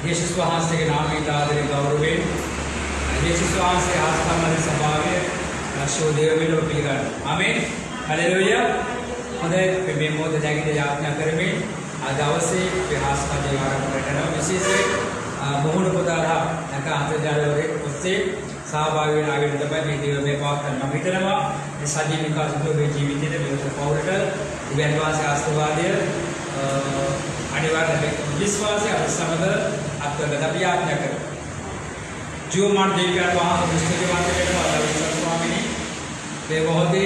यीशु वහන්සේ के नाम में आदर गौरवें यीशु वහන්සේ आस्था में सभावे शो देवमेलो पिलगन आमीन हालेलुया हमें मेमोद जागी यातना करमे आज अवश्य विहास का देवारा करना विशेष बहुन पदार्थ नका अंतर्जाल वरे उससे सहभागी आगे दबाई में देव में पाक करना मित्रवा साजी विकास को भी जीवित है व्यवस्था पावरट दिव्यवास आशीर्वाद अनिवार्य विश्वास है समझ आपका गदबिया आपने कर जो मान देविया वहाँ पुस्तक के बारे में अल्लाह स्वामी ने वे बहुत ही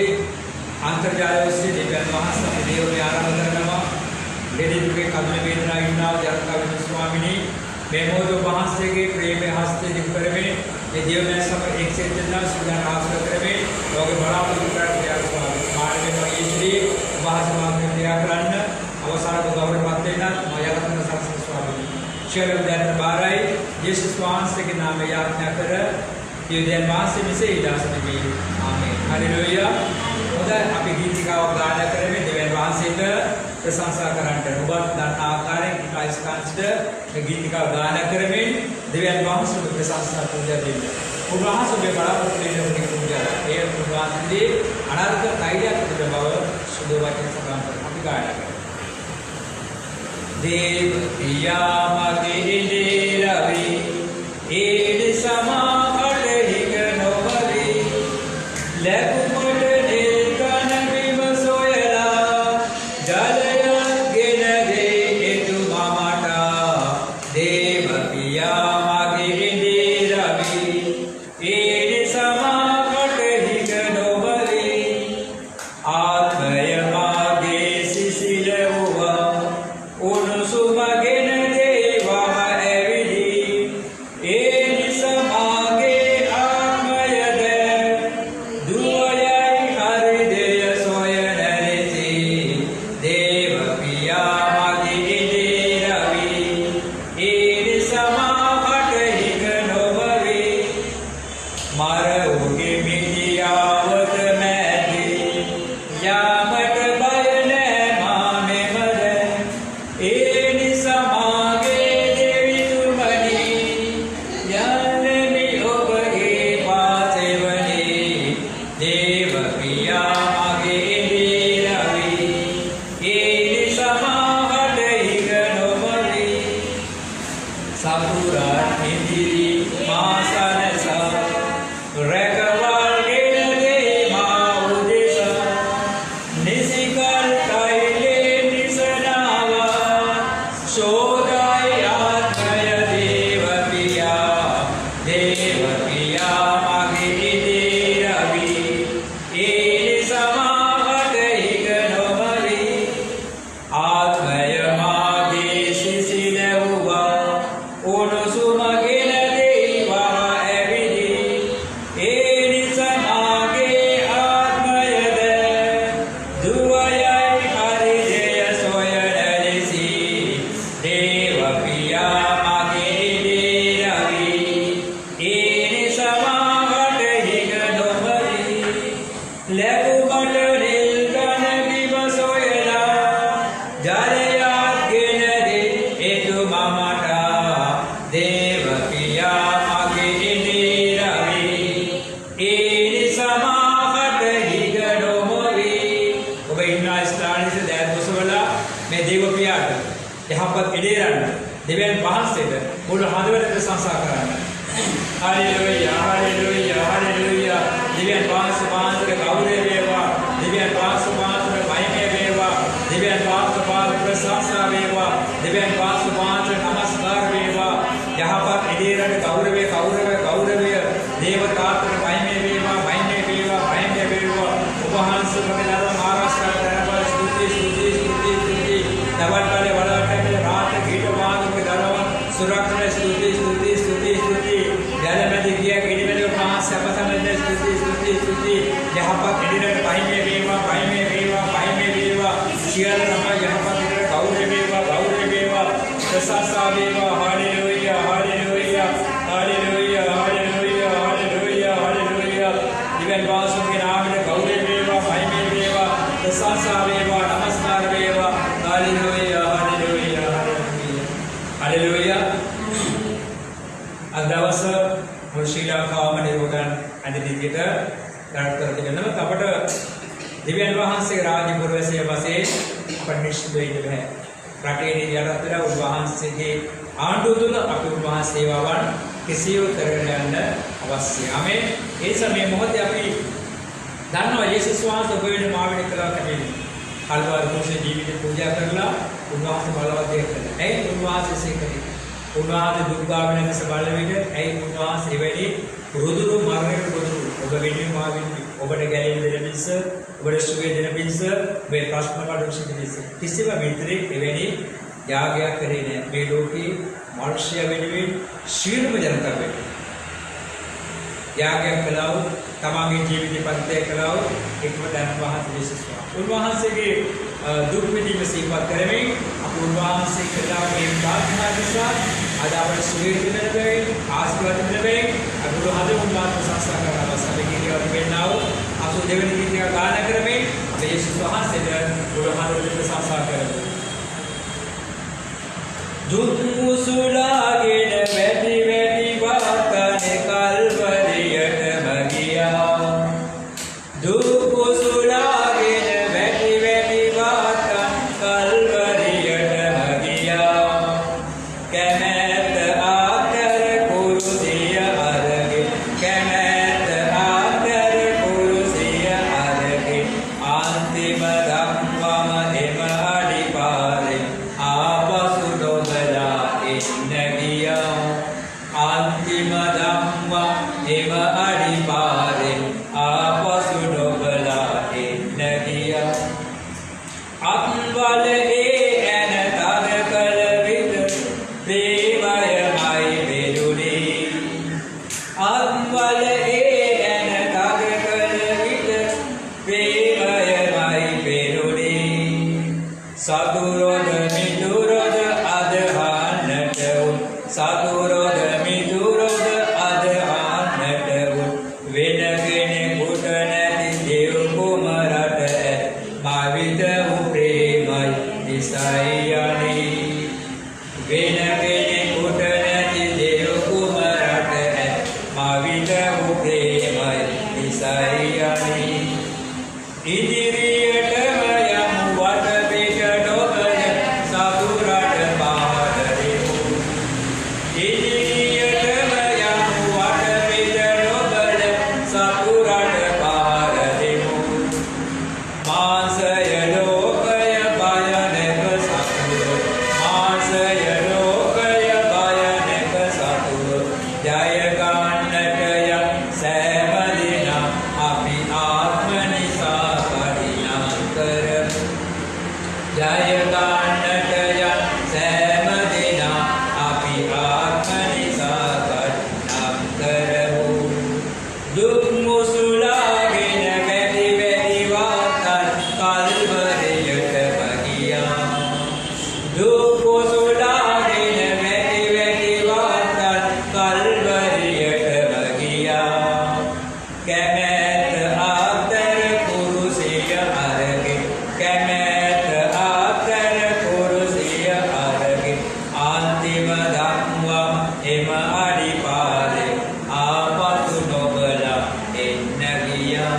अंतर्जाल से दिव्य वहाँ सब देव में आराधना करना लेडी के कदम वेदना इन्ना जरका स्वामी ने मेमो जो वहाँ से के प्रेम हस्ते दिखकर में ये देव में सब एक से चलना सुधा नाश कर में लोग बड़ा पवित्र किया स्वामी मार्ग में इसलिए वहाँ से मार्ग में किया करना अवसर को गौरव पाते ना माया रत्न शास्त्र स्वामी चलो दैन बाराई यीशु स्वामी के नाम में याद न कर ये दैन वहाँ से मिसे इलाज में भी आमीन हालेलुया उधर अभी गीत का गाना करें में देवन वहाँ से प्रशंसा करांटर उबात दाता आकारें कि काइस कांस्टर गीत का गाना करें में देवन वहाँ से प्रशंसा पूजा दिन वहाँ से भी बड़ा पुत्र ने पूजा ये पूजा के अनारक कायदा के बाबा सुधोवा के सकाम पर अभी गाना करें देव पिया मगे रवि एड समा अट हिग नोवरी लेकुमट नीलकन बिम सोयला जलया गिन दे एतु मामाटा देव पिया मगे रवि एड समा अट हिग नोवरी आत्मय मागे शिशिल हुआ सुमगिन देवा एविधि एनि समागे आत्मयद दुवयै हृदय सोयनरिति देव पिया मगे रवि एनि समाहट हिग नोवरि मरउगे मिटियावत मैति यामट बयन मामे मद एनि समागे देवी तुमनी याननि ओबगे पासेवनी देव पिया मगे रवि एनि समाहट हिग नोवरि सापुरा इंदिरी मासन सा रकवाल गिन दे माउदिसा निसिकल काइले निसनावा शोदाय आत्मय देव पिया मगे रवि एनि समाहट हिग नोवरि आत्मय मागे शिशिल हुआ ओनु सुमगिन देवा एविधि एनि समागे आत्मयद दुवयै हृदय सोयनरिसि देव पिया मगे रवि एनि समाहट हिग नोवरि लेकुमट नीलकन बिम सोयला जलया गिन दे एतु मामाटा देव पिया मगे रवि एनि समाहट हिग नोवरि ඔබ ඉන්න ස්ථානයේ දැන් මුසවලා මේ දේව පියාට යහපත් ඉඩේරන්න දෙවියන් වහන්සේට මුළු හදවත ප්‍රශංසා කරන්න हालेलुया हालेलुया हालेलुया दिव्यन पास गौरव वेवा दिव्यन पास महिमे वेवा दिव्यन पास प्रशंसा वेवा दिव्यन पास नमस्कार वेवा यहाँ पर इधर गौरव गौरव गौरव देवतात्र महिमे वेवा महिमे वेवा महिमे वेवा उपहांस महाराष्ट्र स्तुति स्तुति स्तुति स्तुति नवल वाले रात गीत बांध के दरवन सुरक्षा स्तुति स्तुति स्तुति स्तुति जल में दिखिए गिरी में जो कहाँ से पता मिलने स्तुति स्तुति स्तुति यहाँ पर इधर भाई में वेवा भाई में वेवा भाई में वेवा शियल रमा यहाँ पर इधर गौरव वेवा प्रशंसा वेवा hallelujah hallelujah hallelujah hallelujah hallelujah hallelujah दिव्यन वासों के नाम में गौरव वेवा भाई में वेवा දවස මුළු ශ්‍රී ලංකාවම නිරෝධන් අධිදියට ගණන් කර තිබෙනවා. අපට දෙවියන් වහන්සේගේ රාජ්‍ය පුරවැසිය වශයෙන් අපට නිශ්චිත වෙන්න බෑ. රටේ නියමයට වෙලා උන්වහන්සේගේ ආණ්ඩුව තුළ අපි උන්වහන්සේ සේවාවන් කෙසේව කරගෙන යන්න අවශ්‍යයි. ආමේන්. ඒ සමයේ මොහොතේ අපි දන්නවා යේසුස් වහන්සේ ඔබ වෙන මා වෙන කළා කැමෙන්නේ. කල්වාරි කුරුසේ ජීවිතේ පූජා කරලා උන්වහන්සේ බලවත් දෙයක් කළා. ඇයි උන්වහන්සේ සේකරේ? උන්වහන්සේ දුක් ගාමින ලෙස බල විට ඇයි උන්වහන්සේ එවැනි රුදුරු මරණයට රුදුරු ඔබ වෙනුවෙන් මා වෙනුවෙන් ඔබට ගැලෙන්න දෙන පිණිස ඔබට සුවය දෙන පිණිස මේ ප්‍රශ්න කඩුසිත පිණිස කිසිම මිත්‍රෙක් එවැනි යාගයක් කරේ නැහැ. මේ ලෝකේ මනුෂ්‍ය වෙනුවෙන් ශීලම ජනතාව වෙනුවෙන් යාගයක් කළා වූ තමන්ගේ ජීවිතය පරිත්‍යාග කළා වූ එකම දැන් වහන්සේ යේසුස් උන්වහන්සේගේ දුක් විඳීම සිහිපත් කරමින් අප උන්වහන්සේ කළා මේ ප්‍රාර්ථනා නිසා අද අපට සුවය දෙන බැවින් ආශිර්වාද දෙන බැවින් අනුර හද උන්වහන්සේ සංස්කාර කරනවා සමගියව වෙන්නා වූ අප දෙවෙනි ගීතය ගායනා කරමින් අප යේසුස් වහන්සේට උර හද දෙන්න සංස්කාර කරමු. දුක් මුසුලාගෙන වැටි වැටි වාතනේ කල්වරියටම ගියා. දුක් මුසුලාගෙන වැටි වැටි වාතන් කල්වරියටම ගියා. කැමැත්ත ආතර කුරුසිය අරගෙන කැමැත්ත ආතර කුරුසිය අරගෙන අන්තිම ධම්මම එම අඩිපාරේ ආපසු නොබලා එන්න ගියා. අන්තිම ධම්ම එම අඩිපාරේ ආපසු නොබලා එන්න ගියා. අත්වල ඇන තද කල විට ප්‍රේමයමයි බෙදුනේ. අත්වල ඇන තද කල විට ප්‍රේමයමයි බෙදුනේ. සතුරොද මිතුරොද අදහන්නට උන් සතුරොද මිතුරොද අදහන්නට උන් වෙන කෙනෙකුට නැති දෙව් කුමරට භාවිත වූ ප්‍රේමයි නිසයි යන්නේ. වෙන කෙනෙකුට නැති දෙව් කුමරට භාවිත වූ ප්‍රේමයි නිසයි යන්නේ. ඉදිරියටම යමු වටපිට නොබල සතුරට පාර දෙමු. ඉදිරියටම යමු වටපිට නොබල සතුරට පාර දෙමු. මාසය ලෝකය භයනක සතුරු මාසය ලෝකය භයනක සතුරු ජය ගන්නට යම් සෑම දින අපි ආත්ම නිසා කඩිනම් කරමු. ජය ගන්නට යම් සෑම දින අපි ආත්ම නිසා කඩිනම් කරමු. දුක් මුසුලාගෙන වැටි වැටි වාතන් කල්වරියටම ගියා. දුක් මුසුලාගෙන වැටි වැටි වාතන් කල්වරියටම ගියා. කැමැත්ත ආතර කුරුසිය අරගෙන කැමැත්ත ආතර කුරුසිය අරගෙන අන්තිම ධම්මම එම අඩිපාරේ ආපසු නොබලා එන්න ගියා.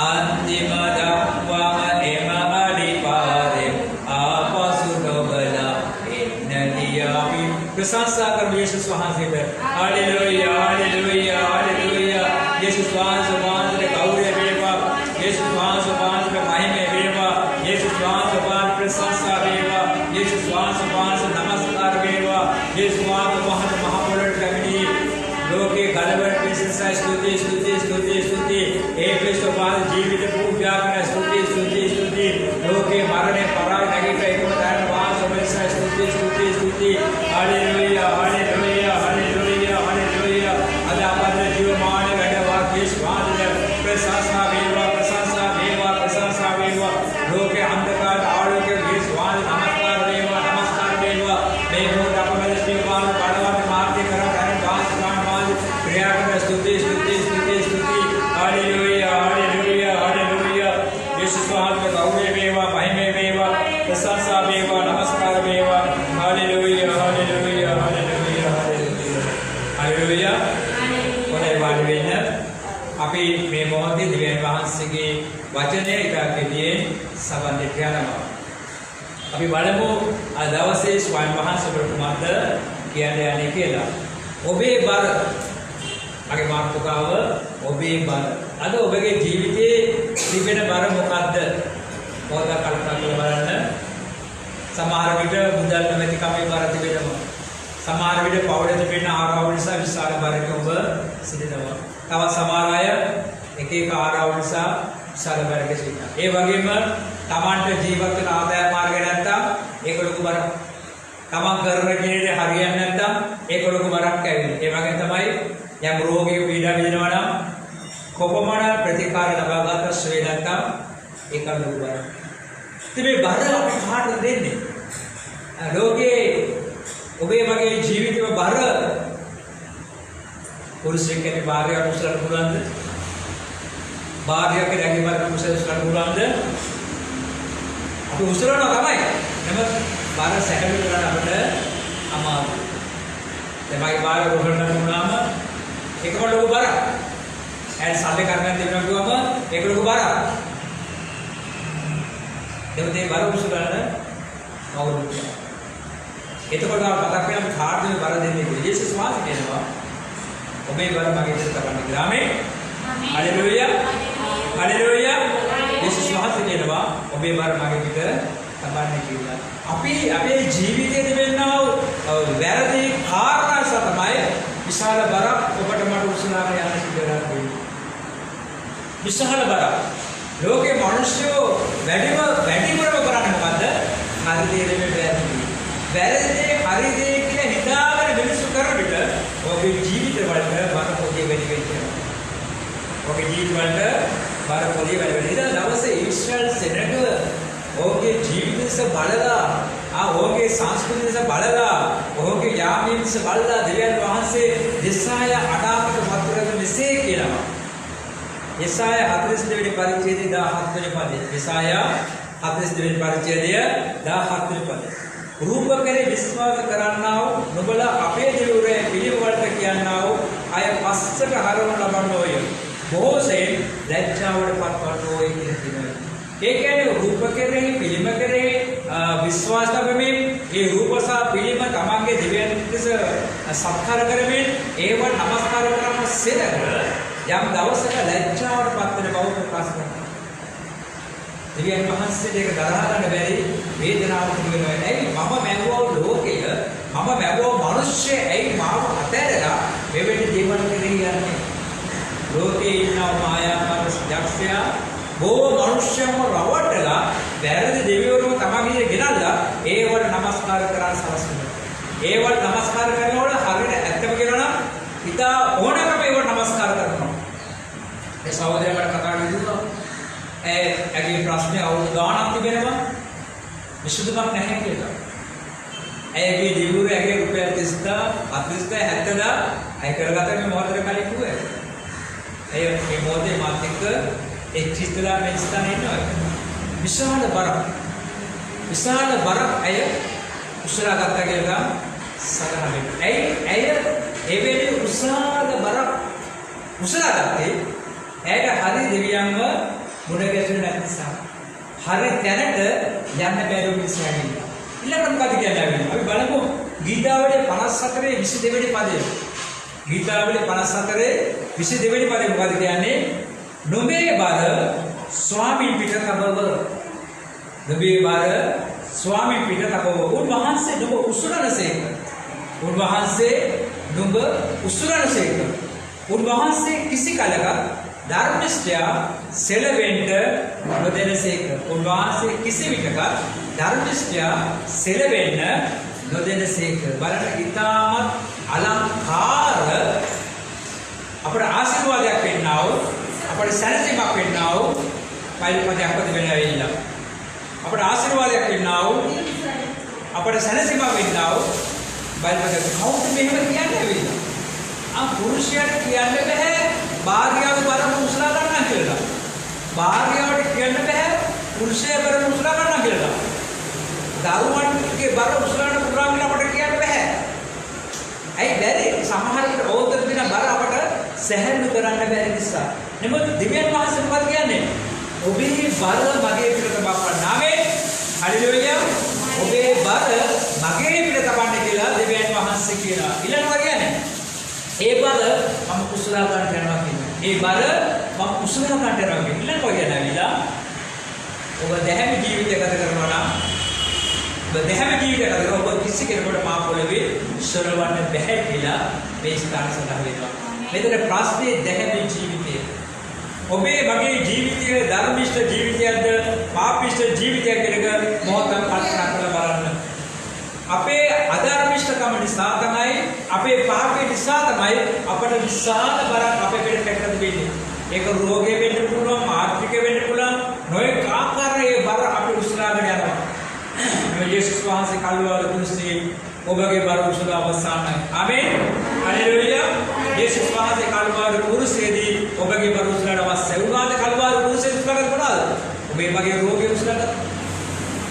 අන්තිම ධම්මම එම අඩිපාරේ ආපසු නොබලා එන්න ගියා. අපි ප්‍රශංසා කරමු යේසුස් වහන්සේට. Hallelujah hallelujah hallelujah. යේසුස් වහන්සේට ගෞරවය වේවා. යේසුස් වහන්සේට මහිමය වේවා. යේසුස් වහන්සේට ප්‍රශංසා වේවා. යේසුස් වහන්සේට නමස්කාර වේවා. යේසුස් වහන්සේ මහ පොළොවට ගමිනී ලෝකේ ගලවට පිසසයි ස්තුති ස්තුති ස්තුති ස්තුති. ඒ ක්‍රිස්තෝපාද ජීවිත පූජා කරන ස්තුති ස්තුති ස්තුති. ලෝකේ මරණය පරාජය නැගිට එකම දාන වාසවයි ස්තුති ස්තුති ස්තුති. Hallelujah hallelujah hallelujah hallelujah. අද අපේ ජීවමාන වැඩ වාක්‍යස් වාදන ප්‍රශංසා වේවා ප්‍රශංසා වේවා ප්‍රශංසා වේවා. ලෝකේ අන්ධකාර ආලෝකයේ යේසුස් වහන්සේ නමස්කාර වේවා නමස්කාර වේවා. මේ මොහොත අපේ ජීවමාන බලවත් මාර්ගය කරා කරන වාසනාන් क्रिया कर स्तुति स्तुति स्तुति स्तुति. Hallelujah hallelujah hallelujah. यीशु स्वामी का गौरव वेवा महिमे वेवा වහන්සේගේ වචනය ඉතා කෙටියෙන් සවන් දෙන්න යනවා. අපි බලමු අද දවසේ ස්වාමීන් වහන්සේ ප්‍රමුඛ කියන්න යන්නේ කියලා. ඔබේ බර මගේ මාතෘකාව ඔබේ බර. අද ඔබගේ ජීවිතයේ තිබෙන බර මොකද්ද? පොඩ්ඩක් කල්පනා කරලා බලන්න. සමහර විට මුදල් නැති කමේ බර තිබෙනවා. සමහර විට පවුලේ තිබෙන ආරාවල නිසා විශාල බරක ඔබ සිටිනවා. තවත් සමහර අය එක එක ආරාවල නිසා විශාල බරක සිටිනවා. ඒ වගේම තමන්ට ජීවත් වෙන ආදායම මාර්ගය නැත්තම් ඒක ලොකු බරක්. තමන් කරන කෙනෙක් හරියන්නේ නැත්තම් ඒක ලොකු බරක් ඇවිල්ලා. ඒ වගේ තමයි යම් රෝගයක පීඩා විඳිනවා නම් කොපමණ ප්‍රතිකාර ලබාගත ශ්‍රේ නැත්තම් ඒක ලොකු බරක්. ඉතින් මේ බර අපි කාටද දෙන්නේ? ලෝකේ ඔබේ මගේ ජීවිතේ බර පුරුෂයෙක් කෙනෙක් භාර්යාවට උසලන්න පුළුවන්ද? භාර්යාව කෙනෙක්ගේ බර උසලන්න පුළුවන්ද? අපි උසලනවා තමයි. නමුත් බර සැකලු කරන්න අපිට අමාරුයි. දැන් මගේ භාර්යාව උසලන්න වුණාම ඒකම ලොකු බරක්. ඇයි සල්ලි කරගෙන දෙනවා කිව්වම ඒක ලොකු බරක්. දෙවියන් බර උසලන්න කවුරුද? එතකොට අපට මතක් වෙනවා කාර්යය බර දෙන්නේ කියලා. යේසුස් වහන්සේ කියනවා ඔබේ බර මගේ ඉදිරියට තබන්න කියලා. ආමේන්. හලෙලූයා. හලෙලූයා. යේසුස් වහන්සේ කියනවා ඔබේ බර මගේ ඉදිරියට තබන්න කියලා. අපි අපේ ජීවිතයේ තිබෙනා වැරදි කාරණා නිසා තමයි විශාල බරක් ඔබට මට උසලාගෙන යන්න සිද්ධ වෙන්නේ. විශාල බරක්. ලෝකේ මිනිස්සු වැඩිම කරන්නේ මොකද්ද? හරි දේ නෙමෙයි වැරදි දේ හරි දේ කියලා හිතාගෙන මිනිස්සු කරන විට ඔබේ ජීවිත වලට බර පොඩි වැඩි වෙනවා. ඔබේ ජීවිත වලට බර පොඩි වැඩි වෙනවා. දවසේ ඊශ්වරල් සෙනග ඔබේ ජීවිතස බලලා ඔබේ සංස්කෘතිස බලලා ඔබේ යාමීන්ස බලලා දෙවියන් වහන්සේ යෙසාය 8කට වතුරක මෙසේ කියනවා. යෙසාය 42 වෙනි පරිච්ඡේදයේ 17 වෙනි පදේ. යෙසාය 42 වෙනි පරිච්ඡේදය 17 වෙනි පදේ. රූප කරේ විශ්වාස කරන්නා වූ නුඹලා අපේ දෙවිවරේ පිළිවෙලට කියන්නා වූ අය පස්සට හරවනු ලබන්නෝය. බොහෝ සෙයින් ලැජ්ජාවට පත්වන්නෝය කියලා කියනවා. ඒ කියන්නේ රූප කරේ පිළිම කරේ විශ්වාස කරමින් ඒ රූප සහ පිළිම තමන්ගේ දිව්‍යන් දෙස සත්කාර කරමින් ඒව නමස්කාර කරන සෙනග යම් දවසක ලැජ්ජාවට පත් වෙන බව ප්‍රකාශ කරනවා. දෙවියන් වහන්සේට ඒක දරා ගන්න බැරි වේදනාවක් තිබෙනවා. ඇයි මම මැවුවා ලෝකය මම මැවුවා මිනිස්සු ඇයි මාව අතහැරලා මෙවැනි දේවල් කෙරෙහි යන්නේ? ලෝකේ ඉන්න මායාකාර යක්ෂයා බොහෝ මිනිස්සුන්ව රවට්ටලා වැරදි දෙවිවරුන්ව තමන්ගේ ගෙනල්ලා ඒවට නමස්කාර කරන් සලස්වනවා. ඒවට නමස්කාර කරනකොට හරියට ඇත්තම කියනවා නම් ඉතා ඕනකම ඒවට නමස්කාර කරනවා. ඒ සහෝදරයාට කතා කරලා ඇගේ ප්‍රශ්නේ අවුරුදු ගාණක් තිබෙනවා විසඳුමක් නැහැ කියලා. ඇගේ දිවුර ඇගේ රුපියල් 30000 70000 අය කරගත්ත මේ මොහොතේ කලින් කිව්වා. ඇය මේ මොහොතේ මාත් එක්ක එක්චිතලා මෙස්තන ඉන්නවා. විශාල බරක් ඇය උසලා ගත්තා කියලා සඳහන් වෙනවා. ඇය එවැනි විශාල බරක් උසලා ගත්තේ ඇයට හරි දෙවියන්ව මුණ ගැසුනේ නැති නිසා. හරි තැනට යන්න බැරි නිසා නෙවෙයි. ඊළඟට මොකද කියන්නේ? අපි බලමු ගීතාවලිය 54 22 වෙනි පදය. ගීතාවලිය 54 22 වෙනි පදය මොකද කියන්නේ? නුඹේ බර ස්වාමී පිට තබව. නුඹේ බර ස්වාමී පිට තබව. උන්වහන්සේ නුඹ උසුලනසේක. උන්වහන්සේ නුඹ උසුලනසේක. උන්වහන්සේ කිසි කලක ධර්මිෂ්ඨයා සෙලවෙන්න නොදෙනසේක. උන්වහන්සේ කිසි විටක ධර්මිෂ්ඨයා සෙලවෙන්න නොදෙනසේක. බලන්න ඊටමත් අලංකාර අපට ආශිර්වාදයක් වෙන්නා වූ අපට සැනසීමක් වෙන්නා වූ පරිපදයක් වෙන්න වෙයිලා. අපට ආශිර්වාදයක් වෙන්නා වූ අපට සැනසීමක් වෙන්නා වූ පරිපදයක් කවුද මෙහෙම කියන්නේ වෙයිලා. පුරුෂයාට කියන්න බෑ භාර්යාව බර මුස්ලා ගන්න කියලා. භාර්යාවට කියන්න බෑ පුරුෂයා බර මුස්ලා ගන්න කියලා. දරුවන්ගේ බර මුස්ලාට පුරා කියලා අපට කියන්න බෑ. ඇයි බැරි? සමහර විට ඕතර දින බර අපට සැහැල්ලු කරන්න බැරි නිසා. නමුත් දිව්‍යන් වහන්සේ මොකද කියන්නේ? ඔබේ බර මගේ පිට තබා ආමේන්. හalleluya. ඔබේ බර මගේ පිට තබන්න කියලා දිව්‍යන් වහන්සේ කියනවා. ඊළඟට කියන්නේ ඒ බර මම කුසලා ගන්න යනවා කියනවා. ඒ බර මම කුසලා ගන්න යනවා කියනවා. ඊළඟට කියනවා ඔබ දැහැමි ජීවිතය ගත කරනවා නම් ඔබ දැහැමි ජීවිතය ගත කරනවා ඔබ කිසි කෙනෙකුට මා පොළවේ සොරවන්න බැහැ කියලා මේ ස්ථාන සඳහන් වෙනවා. මෙතන ප්‍රශ්නේ දැහැමි ජීවිතය. ඔබේ මගේ ජීවිතය ධර්මිෂ්ඨ ජීවිතයක්ද පාපිෂ්ඨ ජීවිතයක්ද කියලා මොහොතක් කල්පනා කරලා බලන්න. අපේ අධර්මිෂ්ඨකම නිසා තමයි අපේ පාපේ නිසා තමයි අපට විශාල බරක් අපේ පිට පැත්තට වෙන්නේ. ඒක රෝගය වෙන්න පුළුවන්, ආර්ථික වෙන්න පුළුවන්, නොයෙක් ආකාරයේ බර අපි උස්සලාගෙන යනවා. මේ යේසුස් වහන්සේ කල්වාරි කුරුසේ ඔබගේ බර උස්සලා අවසానයි. ආමේන්. හalleluya. යේසුස් වහන්සේ කල්වාරි කුරුසේදී ඔබගේ බර උස්සලාට අවශ්‍යයි. උන්වහන්සේ කල්වාරි කුරුසේ උස්සලා කරනවාද? ඔබේ මගේ රෝගය උස්සලා ගත්තා.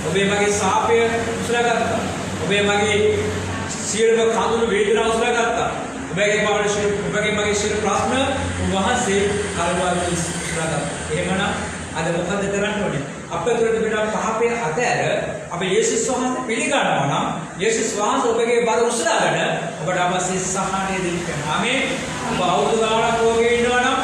ඔබේ මගේ සාපය උස්සලා ගත්තා. ඔබේ මගේ සියලුම කඳුළු වේදනා උස්සලා ගත්තා. ඔබගේ මගේ සියලු ප්‍රශ්න උන්වහන්සේ කල්වාරි උස්සලා ගත්තා. එහෙමනම් අද මොකද කරන්න ඕනේ? අපේ තුළ තිබෙන පාපය අතහැර අපි යේසුස් වහන්සේ පිළිගන්නවා නම් යේසුස් වහන්සේ ඔබගේ බර උස්සලාගෙන ඔබට අවශ්‍ය සහනය දෙන්න. ආමේන්. ඔබ අවුරුදු ගාණක් රෝගේ ඉන්නවා නම්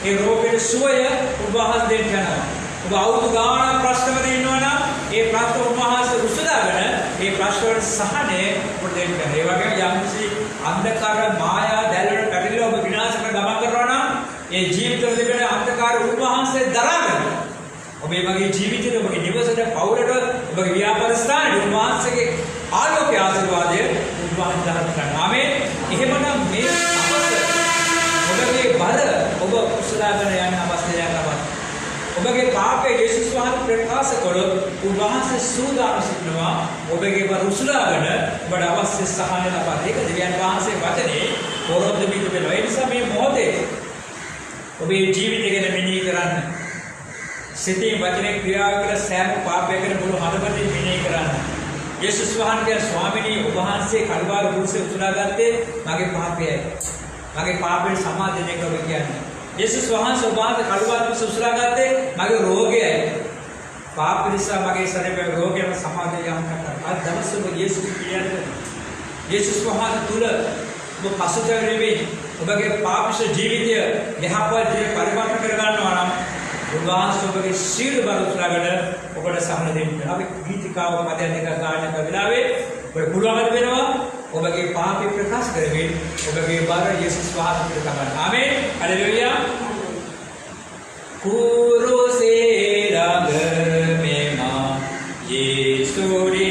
ඒ රෝගයේ සුවය උන්වහන්සේ දෙන්න යනවා. ඔබ අවුරුදු ගාණක් ප්‍රශ්නවල ඉන්නවා නම් ඒ ප්‍රශ්න උන්වහන්සේ උස්සලාගෙන ඒ ප්‍රශ්න වල සහනය ඔබට දෙන්න. ඒ වගේම යම්කිසි අන්ධකාර මායා දැල්වල පැටලිලා ඔබ විනාශ කර ගමන් කරනවා නම් ඒ ජීවිතවල තිබෙන අන්ධකාර උන්වහන්සේ දරාගෙන ඔබේ මගේ ජීවිතේ ඔබගේ නිවසට පවුලට ඔබගේ ව්‍යාපාර ස්ථානයේ උන්වහන්සේගේ ආලෝක ආශිර්වාදය උන්වහන්සේ දරන කරනවා. ආමේන්. එහෙමනම් මේ සමස්ත ඔබගේ බර ඔබ කුසලාගෙන යන අවස්ථාවක් ලබන. ඔබගේ පාපයේ යේසුස් වහන්සේ ප්‍රකාශ කළොත් උන්වහන්සේ සූදානම් සිටිනවා ඔබගේ බර උසලාගෙන ඔබට අවශ්‍ය සහාය ලබා දෙක දෙවියන් වහන්සේ වචනේ පොරොන්දු පිටු වෙනවා. ඒ නිසා මේ මොහොතේ ඔබේ ජීවිතය ගැන මෙනෙහි කරන්න. සිතේ වචනේ ක්‍රියාව කියලා සෑම පාපයකම මුළු හදවතින් මෙනෙහි කරන්න. යේසුස් වහන්සේ ස්වාමීනි ඔබ වහන්සේ කල්වාරි කුරුසේ උසලා ගත්තේ මගේ පාපයයි. මගේ පාපේ සමාදනය කර කියන්නේ. යේසුස් වහන්සේ ඔබ වහන්සේ කල්වාරි කුරුසේ උසලා ගත්තේ මගේ රෝගයයි. පාප නිසා මගේ ශරීරයේ රෝගයම සමාදනය කරනවා. අද දවසේ ඔබ යේසුස් කියන්නේ යේසුස් වහන්සේ තුල ඔබ පසුතැවෙන්නේ ඔබගේ පාපිෂ ජීවිතය යහපත් ජීවිත පරිවර්තන කර ගන්නවා නම් උන්වහන්සේ ඔබගේ සියලු බර උසලාගෙන ඔබට සහන දෙන්න. අපි ගීතිකාව මතයන් දෙක ගායනා කරන වෙලාවේ ඔබ පුළුවන් වෙනවා ඔබගේ පාපේ ප්‍රකාශ කරමින් ඔබගේ බර යේසුස් වහන්සේට ගන්න. ආමේන්. හalleluya. කුරුසේ රඟ මෙමා යේසුරි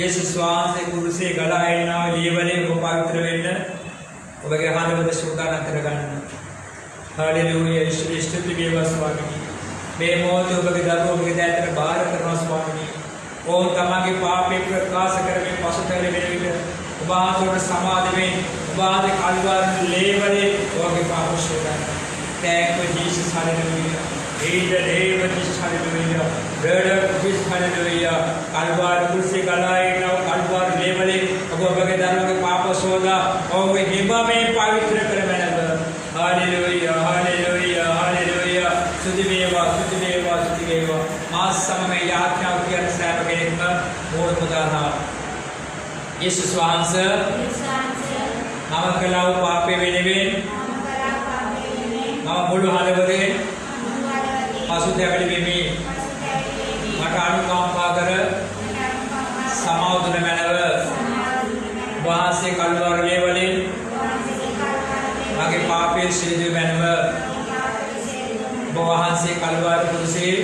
යේසුස් වහන්සේ කුරුසේ ගලා එනවා ජීවනයේ පවිත්‍ර වෙන්න ඔබගේ හදවත සූදානම් කරගන්න. හalleluya. ස්තුති වේවා ස්වාමීනි. මේ මොහොතේ ඔබගේ දරුවෝ ඔබගේ දැත්තට බාර කරනවා ස්වාමීනි. ඕන් තමගේ පාපේ ප්‍රකාශ කරමින් පසුතැවෙන විට ඔබ ආතෝට සමාධි වෙන්න. ඔබ ආදී කල්වාරි ලේවලේ ඔබගේ පාප ශෝධන. Thank you Jesus. Hallelujah. In the name of Jesus, hallelujah. Blood of Jesus, hallelujah. Kalvar kursi galai now, Kalvar leveling. अब अबके दारों के සුදි වේවා සුදි වේවා සුදි වේවා මාස සමමේ යාඥා කියන සෑම කෙනෙක්ම මෝඩ පුදානවා යේසුස් වහන්සේ මම කළා වූ පාපය වෙනුවෙන් මම මුළු හදවතෙන් පසුතැවිලි වෙමි මට අනුකම්පා කර සමාව දුන මැනව වහන්සේ කල්වාරේ වලින් මගේ පාපයේ සියලු මැනව වහන්සේ කල්වාරේ කුරුසේ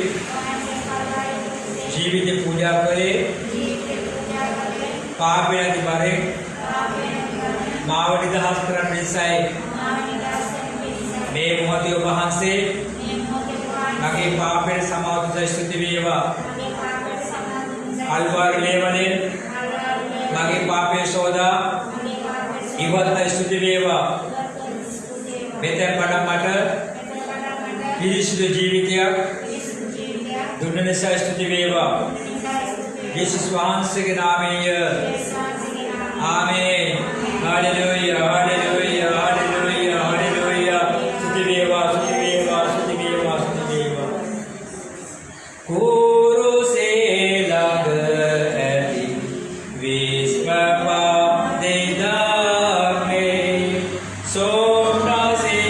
ජීවිත පූජා කළේ පාපය නිබරේ මාව නිදහස් කරන්න නිසායි මේ මොහොතේ වහන්සේ මගේ පාපයේ සමාව දුන ස්තුති වේවා කල්වාරේ වලින් මගේ පාපයේ සෝදා ඉවත් ස්තුති වේවා මෙතෙන් පටන් මට පිරිසිදු ජීවිතයක් දුන්න නිසා ස්තුති වේවා යේසුස් වහන්සේගේ නාමයෙන් ආමේන් හalleluya hallelujah hallelujah hallelujah ස්තුති වේවා ස්තුති වේවා ස්තුති වේවා ස්තුති වේවා කුරුසේ ළඟ ඇති විස්මපා දෙදාමේ සෝනාසේ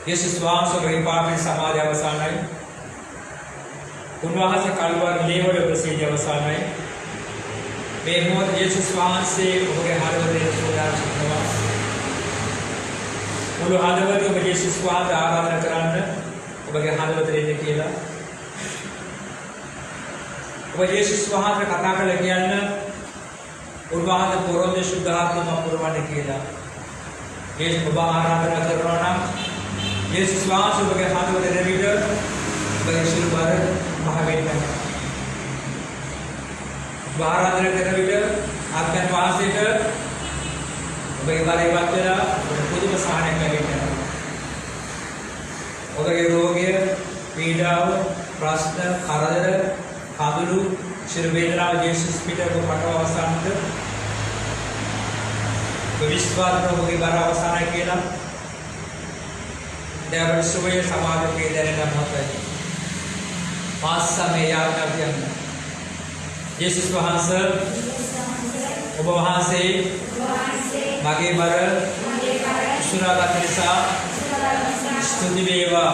यीशुस වහන්සේගේ පාපේ සමාධි අවසానයි. උන්වහන්සේ කල්වාරි ලේවල ප්‍රසිද්ධ අවසానයි. මේ මොහොත යේසුස් වහන්සේ ඔබගේ හදවතේ සෝදාන කරනවා. මුළු හදවතම යේසුස් වහන්සේ ආරාධනා කරන්න ඔබගේ හදවතේ ඉන්න කියලා. ඔබ යේසුස් වහන්සේ කතා කරලා කියන්න උන්වහන්සේ පොරොන්දු සුද්ධාත්ම පුරවන්න කියලා. यीशु बाबा आराधना करना ना यीशु श्वास बगे हाथ बगे रेविडर बगे शुरू बार महावीर में आराधना करना रेविडर आपके पास इधर बगे बारे बात करा खुद बसाने का बेटा बगे रोगे पीड़ा प्रश्न खारादर खादुलू शुरू वेदना यीशु स्पीटर को पटवा आसान विश्वास होगी बारा अवसाना केला देवर सुबह समाज के देने का मौका है पांच समय याद करते हैं यीशु वहाँ से मागे बर सुना का त्रिसा स्तुति बेवा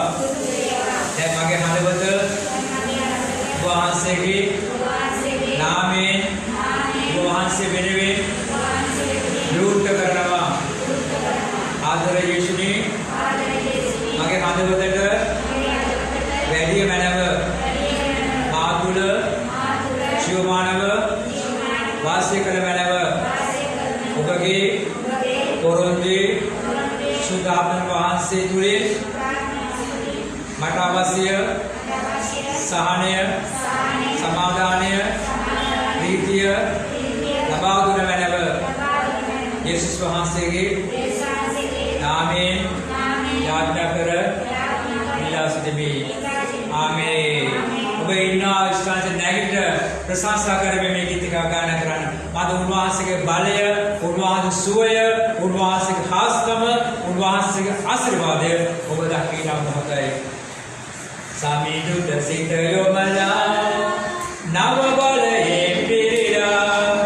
है मागे हालवत वहाँ से की नामे वहाँ से बेनेवे विरुद्ध करना आदर यीशुनी मगे हादवतट वैदिय मैनव मातुल शिवमानव वास्य कल मैनव उबगे कोरोंजे सुदापन वाहन से जुड़े मठावास्य सहनय समाधानय प्रीतिय नबादुल मैनव यीशु वහන්සේ नामेन यात्रा कर विलास देवी आमेन ඔබ ඉන්නා ස්ථානයේ නැගිට ප්‍රශංසා කරමින් මේ ගීත ගායනා කරන්න මද උන්වහන්සේගේ බලය උන්වහන්සේගේ සුවය උන්වහන්සේගේ හාස්කම උන්වහන්සේගේ ආශිර්වාදය ඔබ දකින්න මොහොතයි සාමීදුද සිත යොමලා නව බලයේ පිරිලා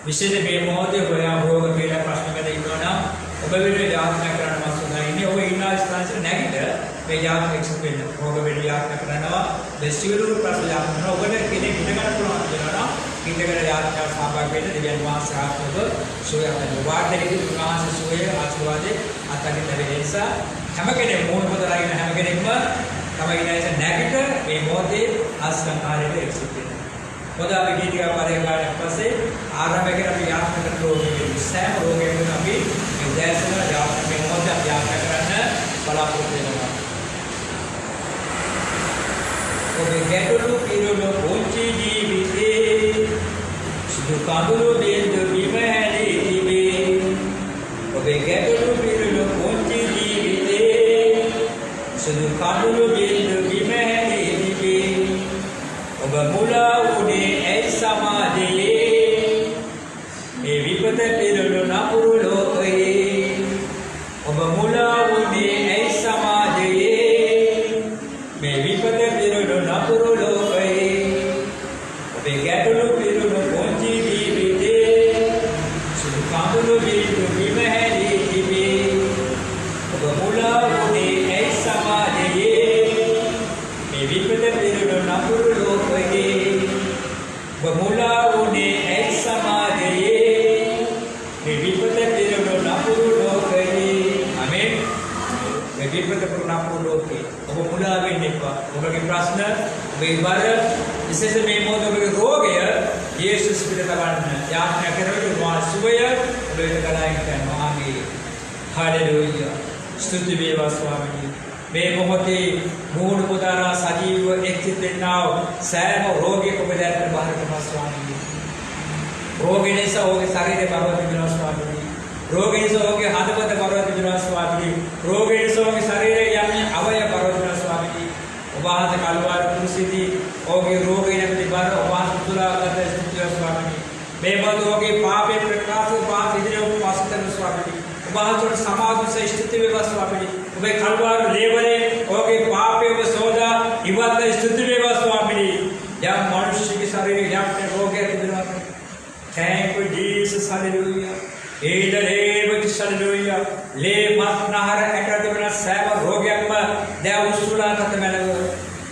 විශේෂ මේ මොහොතේ හොයා භෝග කියලා ප්‍රශ්නකට ඉන්නවා නම් ඔබ වෙනුවෙන් යාඥා කරන්න මම සුදා ඉන්නේ. ඔබ ඉන්න ස්ථානයේ නැගිට මේ යාඥා එක්සප් වෙන්න. භෝග වෙන්න යාඥා කරනවා. දෙස්සිවලු ප්‍රශ්න යාඥා කරනවා. ඔබට කෙනෙක් ඉඳගෙන පුළුවන් කියනවා නම් ඉඳගෙන යාඥා සහභාගී වෙන්න දෙවියන් වහන්සේ ආත්මව සෝයයන් වාර්තකේ වහන්සේ සෝය ආශිර්වාදේ අත්දැකීම් ලැබෙන නිසා හැම කෙනෙක් මොන පොතලාගෙන හැම කෙනෙක්ම තමයි ඉන්නේ නැගිට මේ මොහොතේ ආස්කාරයට එක්සප් වෙන්න. මොකද අපි ගීතිකා පරිගණකයක් පස්සේ ආරම්භ කරලා අපි යාත්‍රා කරන රෝගීන් සෑම රෝගයකම අපි මේ දැසන යාත්‍රා මේ මොහොත යාත්‍රා කරන්න බලාපොරොත්තු වෙනවා. ඔබේ ගැටලු පිරුණු පොන්චි ජීවිතේ සුදු කඳුළු බින්දු බිම හැලී තිබේ. ඔබේ ගැටලු පිරුණු පොන්චි ජීවිතේ සුදු කඳුළු බින්දු බිම හැලී තිබේ. ඔබ මුලා වුණේ ඇයි සමාජයේ මේ විපත පිරුණු නපුරු ලෝකයේ. ඔබ මුලා වුණේ ඇයි සමාජයේ මේ විපත පිරුණු නපුරු ලෝකයේ. ඔබේ ගැටලු පිරුණු පොන්චි ජීවිතේ සුදු කඳුළු බින්දු බිම හැලී තිබේ. ඔබ මුලා වුණේ ඇයි සමාජයේ මේ විපත පිරුණු නපුරු ලෝකයේ. ඔබ මුලා වුණේ ඇයි සමාජයේ මේ විපත පිරුණු නපුරු ලෝකයේ. ආමේන්. මේ විපත පිරුණු නපුරු ලෝකයේ ඔබ මුලා වෙන්න එපා. ඔබගේ ප්‍රශ්න ඔබේ බර විශේෂ මේ මොහොත ඔබගේ රෝගය යේසුස් පිළිත ගන්න යාඥා කරගෙන වාසුවය ඔබේ ගලායින් කරනවා. ආමේන්. හාලෙලූයා. ස්තුති වේවා ස්වාමීනි. මේ මොහොතේ මූණ පුදාරා සජීව එක්සිතෙන්නාව සෑම රෝගියෙක ඔබ දැක්ක බාර කරනවා ස්වාමීනි. රෝගී නිසා ඔබේ ශරීරේ බරව තිබෙනවා ස්වාමීනි. රෝගී නිසා ඔබේ හදවත බරව තිබෙනවා ස්වාමීනි. රෝගී නිසා ඔබේ ශරීරයේ යම් අවයව බරව තිබෙනවා ස්වාමීනි. ඔබ ආත කල්වාර කුරුසිදී ඔබේ රෝගී නැති බර ඔබ සුතුලාගත ස්තුතිය ස්වාමීනි. මේ මොහොත ඔබේ පාපේ ප්‍රකාශ පාප ඉදිරියේ පස්සතන ස්වාමීනි. ඔබ ආතට සමාධි ස්තුති වේවා ස්වාමීනි. ඔබේ කල්වාර ලේවලේ ඔබේ පාපේ සෝදා ඉවත් ස්තුති වේවා ස්වාමීනි. යම් මනුෂ්‍යගේ ශරීරයේ යම් රෝගයක් තිබෙනවා. Thank you Jesus, hallelujah. In the name of Jesus, hallelujah. ලේ මත් නහර ඇට තිබෙන සෑම රෝගයක්ම දැන් උස්සුලා කත මැනව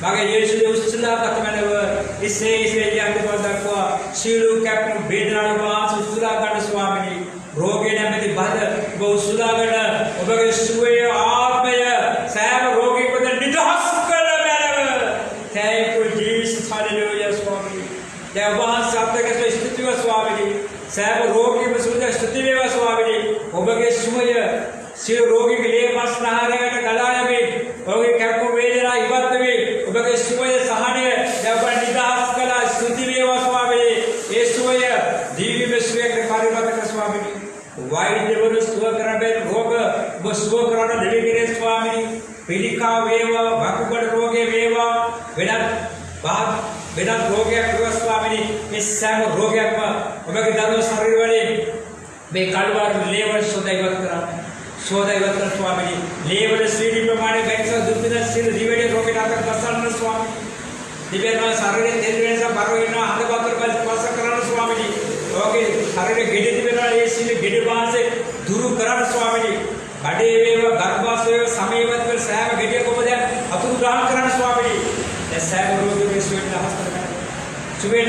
මගේ යේසුගේ උස්සුලා කත මැනව ඉසේ යන්ත පොදක්වා සීලු කැප්ටු වේදනාව වාස උස්සුලා ගන්න ස්වාමීනි රෝගේ නැමැති බල ඔබ උස්සුලා ගන්න ඔබගේ සුවය ආත්මය සෑම රෝගීකද නිදහස් කළ මැනව thank you Jesus hallelujah ස්වාමීනි දැන් වහන්සේ අපගේ ස්තුතිව ස්වාමීනි සෑම රෝගීකම සුවද ස්තුති වේවා ස්වාමීනි ඔබගේ සුවය සියලු රෝගීක ලේපස්නාරයට ගලා යමි ඔබගේ කැප්පු වේදනා ඉවත් වේ ඔබගේ සුවය සහනය දැන් නිදහස් කළා ස්තුති වේවා ස්වාමීනි ඒ සුවය දිව්‍ය සුවයකට පරිවර්තක ස්වාමීනි වෛද්‍යවරු සුව කරබේ රෝග ඔබ සුව කරන දෙවියන්ගේ ස්වාමීනි පිළිකා වේවා වකුගඩ රෝගේ වේවා වෙනත් රෝගයක් වේවා ස්වාමීනි මේ සෑම රෝගයක්ම ඔබගේ දරුවෝ ශරීර වලින් මේ කල්වාර ලේවල් සෝදයිවත් කරන්නේ සෝදයිවත් කර ස්වාමීනි ලේවල ශ්‍රී ප්‍රමාණය වැක්ස දුක්ඛ සිල් දිවෙඩේ රෝගයට අතර කසන්න ස්වාමීනි දිවෙනවා ශරීරයේ තෙල් වෙනස බර වෙනවා හද බතර බල ස්පර්ශ කරන ස්වාමීනි ඔගේ ශරීරයේ ගෙඩි දිවෙනවා ඒ සිල් ගෙඩි වාසේ දුරු කරන ස්වාමීනි බඩේ වේවා ගර්භාෂය සමීපත් කර සෑම ගෙඩියකම දැන් අතුරු ග්‍රහණ කරන ස්වාමීනි දැන් සෑම රෝගියෙකු සුවේට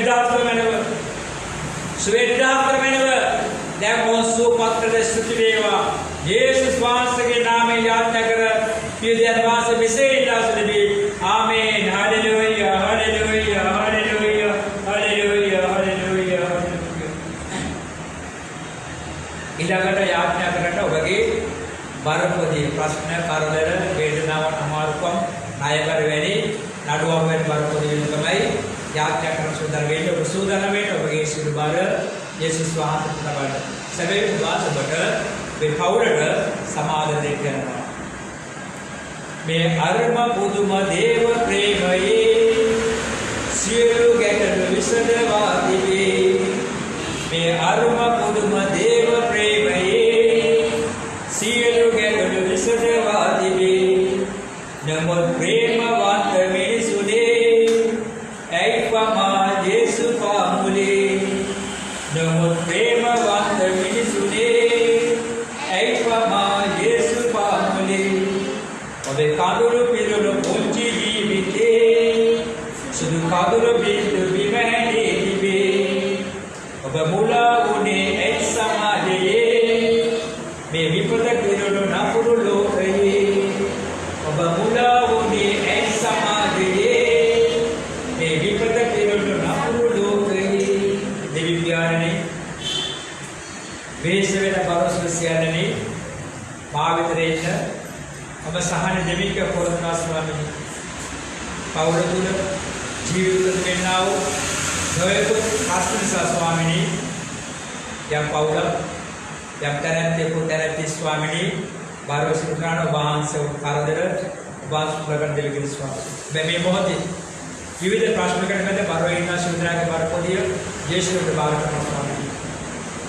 දහස් කරගන්න සුවේට දහස් කරමනව දැන් මොසු පත්‍රද ස්තුති වේවා යේසුස් වහන්සේගේ නාමයෙන් යාඥා කර පියදයන් වහන්සේ මෙසේ ඉල්ලා සිටිමි ආමේන් hallelujah hallelujah hallelujah hallelujah hallelujah ඊළඟට යාඥා කරන්න ඔබගේ බරපතල ප්‍රශ්න කරදර වේදනාවක් අමාරුකම් ණයකර වැනි නඩුවක් වැනි බරපතල වෙනකමයි යාඥා කරන සුදර වෙන්න ඔබ සූදානම් වෙන්න ඔබගේ සියලු බර යේසුස් වහන්සේට ලබන්න සැබෑ උදාසබට මේ පවුලට සමාදරය කරනවා මේ අර්ම පුදුම දේව ප්‍රේමයේ සියලු ගැටලු විසඳවා තිබේ මේ අර්ම පුදුම දේව ප්‍රේමයේ සියලු ගැටලු විසඳවා තිබේ නමුත් ප්‍රේමවන්ත මිනිසුනේ ඇයිපමා යේසු පාමුලේ නමුත් ප්‍රේමවන්ත මිනිසුනේ ඇයිපමා යේසු පාමුලේ ඔබේ කඳුළු පිරුණු පුංචි ජීවිතේ සුදු කඳුළු බිඳු බිම හැදී තිබේ ඔබ මුලා වුණේ එක් සමාජයේ මේ විපත පිරුණු නපුරු ලෝකයේ ඔබ මුලා වුණේ එක් සමාජයේ මේ විපත පිරුණු නපුරු ලෝකයේ දෙවි පියාණනි වේශ වෙන බරොස්සියන්නනි භාවිතරේන ඔබ සහන දෙවික පොරොත්නා ස්වාමීනි පවුල තුල ජීවිත වෙන්නා වූ නොයෙකුත් ආස්තිසා ස්වාමීනි යම් පවුල යම් තරන්තේ පුතරති ස්වාමීනි බරොස්සිකාන වහන්සේ කරදර වාස් ප්‍රකටන දෙවික ස්වාමීනි මේ මොහොතේ විවිධ ප්‍රශ්නකට මැද බරොයිනා සුන්දරගේ බරපොදිය ජේෂුවට බාර කරන ස්වාමීනි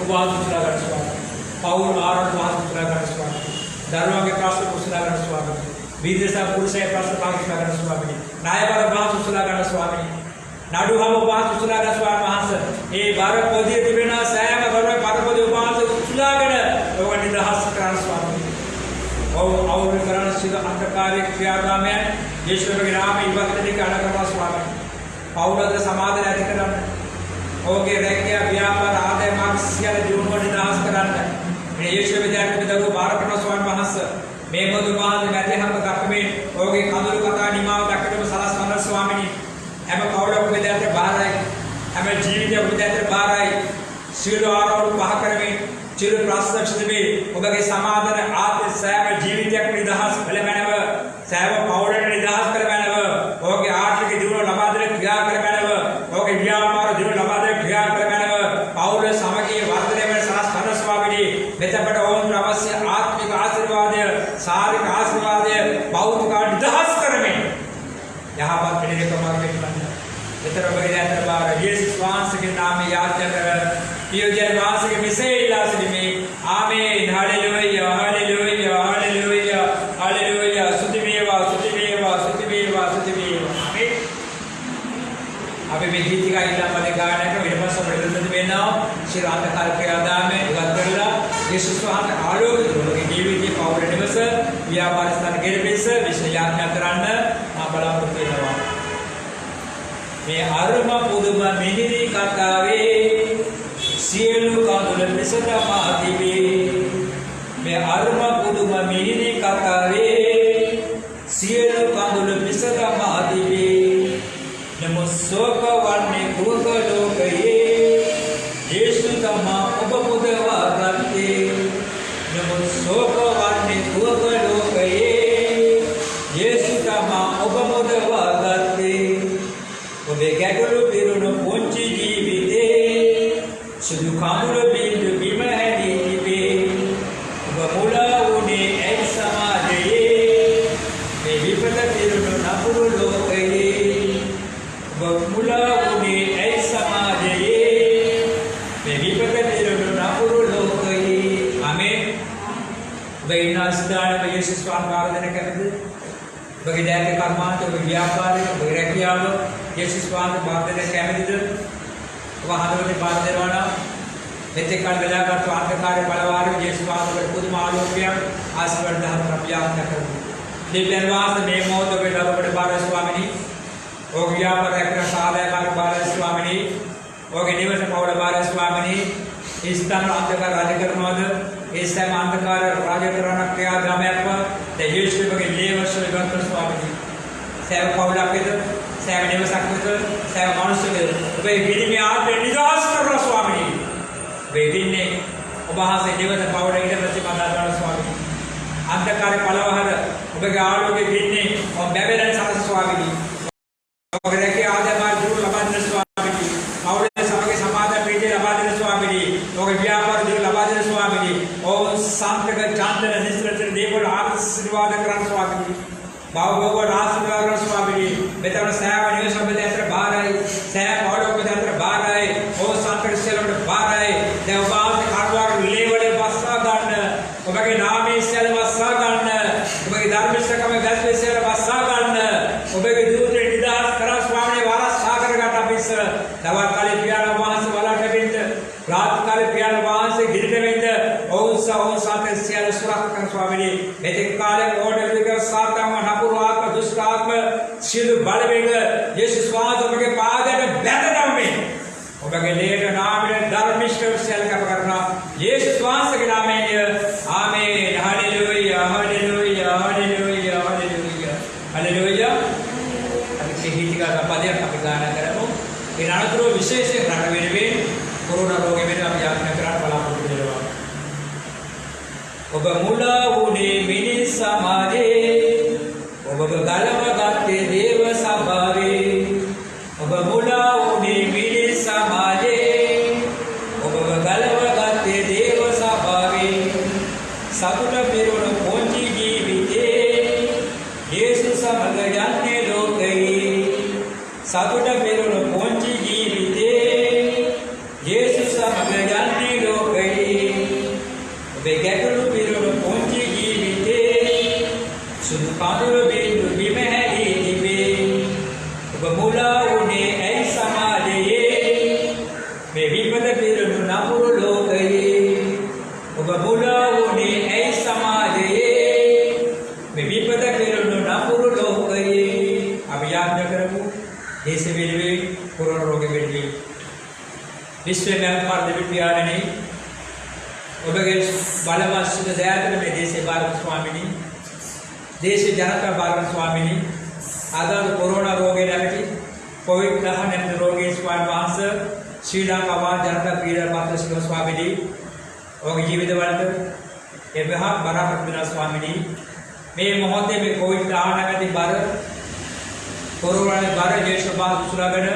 ඔබ ආතුලා ගන්න ස්වාමීනි පවුල ආරම්භ ආතුලා ගන්න ස්වාමීනි දරුවගේ ප්‍රශ්න උසලා ගන්න ස්වාමීනි විදේශ පුරුෂය ප්‍රශ්න පාකිස්ලා ගන්න ස්වාමීනි නායබර වාස උසලා ගන්න ස්වාමීනි නඩුහම වාස උසලා ගන්න ස්වාමීනි ඒ බරපොදිය තිබෙන සෑම බරේ බරපොදිය වාස උසලාගෙන ඔබ නිදහස් කරන ස්වාමීනි අවුල් කරන සිද අන්තකාරී ක්‍රියාදාමයන් යේසුගේ නාමයෙන් ඉවත් දෙක අනකරන ස්වාමීනි පවුලද සමාදන ඇති කරන්න ඔහුගේ රැකියා ව්‍යාපාර ආදාය මාර්ග සියල්ල දිනුවට නිදහස් කරන්න මේ යේසුගේ විද්‍යාර්ථී දරුවෝ බාර කරන ස්වාමීන් වහන්සේ මේ මොදු මහත් මැදහම දක්වමින් ඔහුගේ කඳුළු කතා නිමාව දක්වටම සලස්වන ස්වාමීනි හැම පවුලක විද්‍යාර්ථී බාරයි හැම ජීවිතයක විද්‍යාර්ථී බාරයි සියලු ආරවුල් පහ කරමින් සියලු ප්‍රශ්න සිදුවේ ඔබගේ සමාදන ආත්ම සෑම ජීවිතයක් නිදහස් කළ මැනව සෑම පවුලක නිදහස් කළ මැනව ඔහුගේ ආර්ථික දියුණුව ලබා දෙන ක්‍රියා කළ මැනව ඔහුගේ ව්‍යාපාර දියුණුව ලබා දෙන ක්‍රියා කළ මැනව පවුල සමගිය වර්ධනය වෙන සලස්වන ස්වාමීනි මෙතපට ඔවුන්ට අවශ්‍ය ආත්මික ආශිර්වාදය ශාරීරික ආශිර්වාදය භෞතික නිදහස් කරමින් යහපත් පිළිවෙලකම වෙන්න එතර ඔබගේ ඇතර බාර යේසුස් වහන්සේගේ නාමයෙන් යාඥා කර පියෝජන වහන්සේගේ මෙසේ ඉල්ලා සිටිමි ආමේන් හalleluya hallelujah hallelujah hallelujah සුති වේවා සුති වේවා සුති වේවා සුති වේවා ආමේන් අපි මේ ගීතිකා ඉල්ලා මැද ගානක විනපස්ස ප්‍රතිදෙන්න වෙනවා ශිරාන්ත කාර්යය ආදාමේ ඉවත් කරලා යේසුස් වහන්සේ ආලෝකිත ඔබගේ ජීවිතයේ පවුල නිවස ව්‍යාපාර ස්ථාන ගෙරපිස විශේෂ යාඥා කරන්න මා බලාපොරොත්තු වෙනවා. මේ අරුම පුදුම මිහිරි කතාවේ සියලු කඳුළු පිසට මාතිවේ. මේ අරුම පුදුම මිහිරි කතාවේ සියලු කඳුළු පිසට මාතිවේ. නමෝ සෝක වන්නේ කුවක ලෝකයේ යේසු තමා ඔබ පුදවා ගත්තේ. නමෝ සෝක වන්නේ කුවක ලෝකයේ යේසු තමා ඔබ පුදවා ගත්තේ. ඔබේ ගැටලු පිරුණු පුංචි ජීවිතේ සුදු කඳුළු බිඳු බිම හැදී තිබේ. ඔබ මුලා වුණේ ඇයි සමාජයේ මේ විපත පිරුණු නපුරු ලෝකයේ. ඔබ මුලා වුණේ ඇයි සමාජයේ මේ විපත පිරුණු නපුරු ලෝකයේ. ආමේන්. ඔබේ ඉනාස්දාන යේසුස් වහන්සේ ආරාධනා කරන්නේ ඔබගේ දැක කර්මාන්ත ඔබගේ ව්‍යාපාරය ඔබගේ රැකියාව යේසුස් වහන්සේ බාධා කැමතිද? ඔබ හදවතේ බාධා දෙනවා නම් මෙතෙක් කල වෙලාකට අන්ධකාරය බලවාරේ යේසුස් වහන්සේට පුදුම ආලෝකයක් ආශිර්වාද දහම් ප්‍රත්‍යාඥා කරමු. දෙවියන් වහන්සේ මේ මොහොත ඔබේ දරුවට බාර ස්වාමිනී ඔබගේ ව්‍යාපාර රැකියාව සාලයකට බාර ස්වාමිනී ඔබගේ නිවස පවුල බාර ස්වාමිනී ස්ථාන අන්ධකාර රාජ කරනවද? ඒ සෑම අන්ධකාර රාජකරණ ක්‍රියාදාමයක්ම දැන් යේසුස්ගේ ලේවස් වලට ස්වාමිනී සෑම පවුලකද සෑම නිවසක් වෙත සෑම මනුස්සයෙකුද ඔබේ විනිමය ආත්මය නිදහස් කරන ස්වාමිනී. ඔබේ දින්නේ ඔබ හාසේ නිවස පවුල ඊට ප්‍රතිපදා කරන ස්වාමිනී. අන්ධකාරය පළවහර ඔබගේ ආලෝකයේ දින්නේ ඔබ බැබලෙන සරස ස්වාමිනී. ඔබගේ රැකියාව ආදායම දුරු ලබා දෙන ස්වාමිනී. පවුලේ සමග සමාදාන ප්‍රීතිය ලබා දෙන ස්වාමිනී. ඔබගේ ව්‍යාපාර දුරු ලබා දෙන ස්වාමිනී. ඔව් සාන්තක චාන්දන නිස්තරතර දේවල් ආශිර්වාද කරන ස්වාමිනී. बाबू आशीर्वाद स्वामी बेटा सैव निवेश बाहर आए सैव पौड़ बाहर आए ओ सांकृत्य बाहर आए देवबाद खाटवाड़ लेवले बस्सा गण उबगे नामी सेल बस्सा गण उबगे धर्मिष्ठक में व्यस्त सेल बस्सा गण उबगे दूर निदास करा स्वामी वाला सागर घाटा बिस दवा काले पियाला वहां से वाला टबिंद रात काले पियाला वहां से गिरने बिंद ओ साथ सेल सुरक्षा कर स्वामी बेटे काले ओड विगर साता नपुर आत्म दुष्ट आत्म सिद्ध बलवेग यीशु स्वाद उनके पाद में बेहतर में उनके लेट नाम में धर्मिष्ठ सेल का करना यीशु स्वाद के नाम में आमीन. Hallelujah hallelujah hallelujah hallelujah hallelujah. अभी हित का पदे අපි ගාන කරමු. ඒ අනතුරු විශේෂයෙන් රට වෙනුවෙන් කොරෝනා රෝගය වෙනුවෙන් අපි යාඥා කරන්න බලාපොරොත්තු වෙනවා. ඔබ මුලා වුණේ මිනිස් සමාජයේ ඔබ ගලවගත්තේ දේව සභාවේ. ඔබ මුලා වුණේ මිනිස් සමාජයේ ඔබ ගලවගත්තේ දේව සභාවේ. සතුට පිරුණු පොන්චි ජීවිතේ යේසු සමග යන්නේ ලෝකයේ. සතුට පිරුණු පොන්චි ජීවිතේ යේසු සමග යන්නේ ලෝකයේ. ඔබේ ගැටලු පිරුණු පොන්චි ජීවිතේ සුදු කඳුළු බිඳු බිම හැදී තිබේ. ඔබ මුලා වුණේ ඇයි සමාජයේ මේ විපත පිරුණු නපුරු ලෝකයේ. ඔබ මුලා වුණේ ඇයි සමාජයේ මේ විපත පිරුණු නපුරු ලෝකයේ. අපි යාඥා කරමු දේශ වෙනුවෙන් කොරෝනා රෝග වෙනුවෙන් විශ්ව ව්‍යාපාර දෙවියන්වහන්සේ ඔබගේ බලවත් සුද දයාවට මේ දේශේ බාරක ස්වාමිනී देश जनता बालन स्वामिनी आदर कोरोना रोगे නැති कोविड-19 रोगे स्वामी वास श्रीलंका वा जनता पीड़ा पात्र शिव स्वामिनी ඔබගේ ජීවිතවලට එබහ බරපතල වෙන ස්වාමිනී මේ මොහොතේ මේ कोविड-19 බර कोरोना බර දේශපාලන සුරගෙන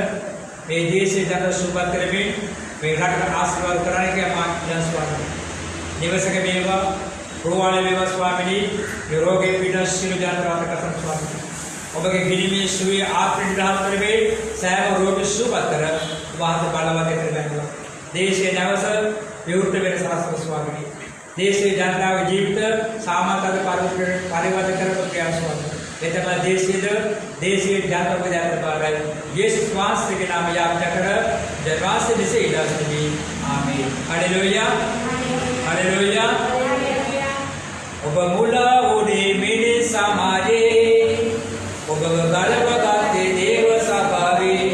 මේ දේශේ ජනතා සුවපත් කරමින් මේ රටට ආශිර්වාද කරන්නේ කියලා මා කියන ස්වාමිනී නිවසක මේවා रोवाले मेवा स्वामिनी रोगे पीड़ा शिव जानवर कथन स्वामी ඔබගේ ගිනිමේ සුවේ ආත්ම නිදහස් කරවේ සෑම රෝග සුවපත් කර වාහත බලවත් කරගන්නවා. දේශේ නැවස විවෘත වෙන සාස්ත්‍ර ස්වාමිනී දේශේ ජනතාවගේ ජීවිත සාමාන්‍යව පරිවර්තන කරපු ක්‍රියා ස්වාමිනී එතන දේශීය ජනතාවගේ ජනතාව බාරයි යේසුස් වහන්සේගේ නාමය යාඥා කර ජනවාසී දිසේ ඉලාස්නි ආමේන්. Hallelujah hallelujah. ඔබ මුලා වුණේ ගලවගත්තේ දේව සභාවේ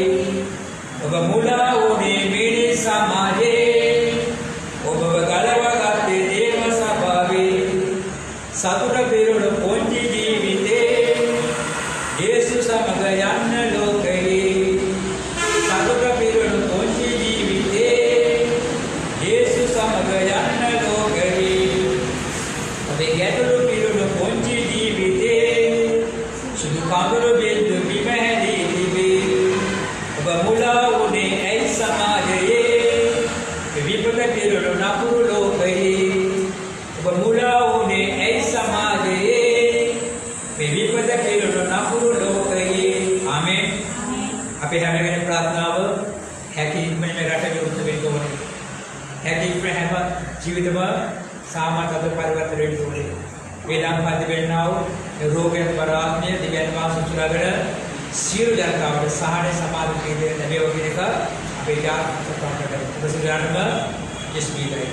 ඔබ මුලා වුණේ මිනිස් සමාජේ ඔබ ගලවගත්තේ දේව සභාවේ සතුට පිරුණු පොන්චි ජීවිතේ යේසු සමග යන්න ලෝකයේ සතුට පිරුණු පොන්චි ජීවිතේ යේසු සමග යන්න ලෝකයේ ඔබේ ගැටලු පිරුණු පොන්චි ජීවිතේ සුදු කඳුළු බින්දු බිම හැදී තිබේ ඔබ මුලා වුණේ ඇයි සමාජයේ විපත පිරුණු නපුරු ලෝකයේ ඔබ මුලා වුණේ ඇයි සමාජයේ විපත පිරුණු නපුරු ලෝකයේ ආමේන් අපේ හැමගෙන ප්‍රාර්ථනාව හැකි ඉක්මනින් මේ රට විරුද්ධ වෙන්න ඕනේ හැකි ඉක්මන හැම ජීවිතම සාමාන්‍ය පරිවර්තන වෙන්න ඕනේ වේදන් පන්ති වෙන්නා වූ රෝගයන් පරාත්මය දිව්‍යන් වාස සුරාගල සියලු ජනතාවට සහාය සමාධි ලැබේවා කියන එක අපේ ජාතක ප්‍රාර්ථනා කරමු. ඔබ සියලුම යස්මීදයි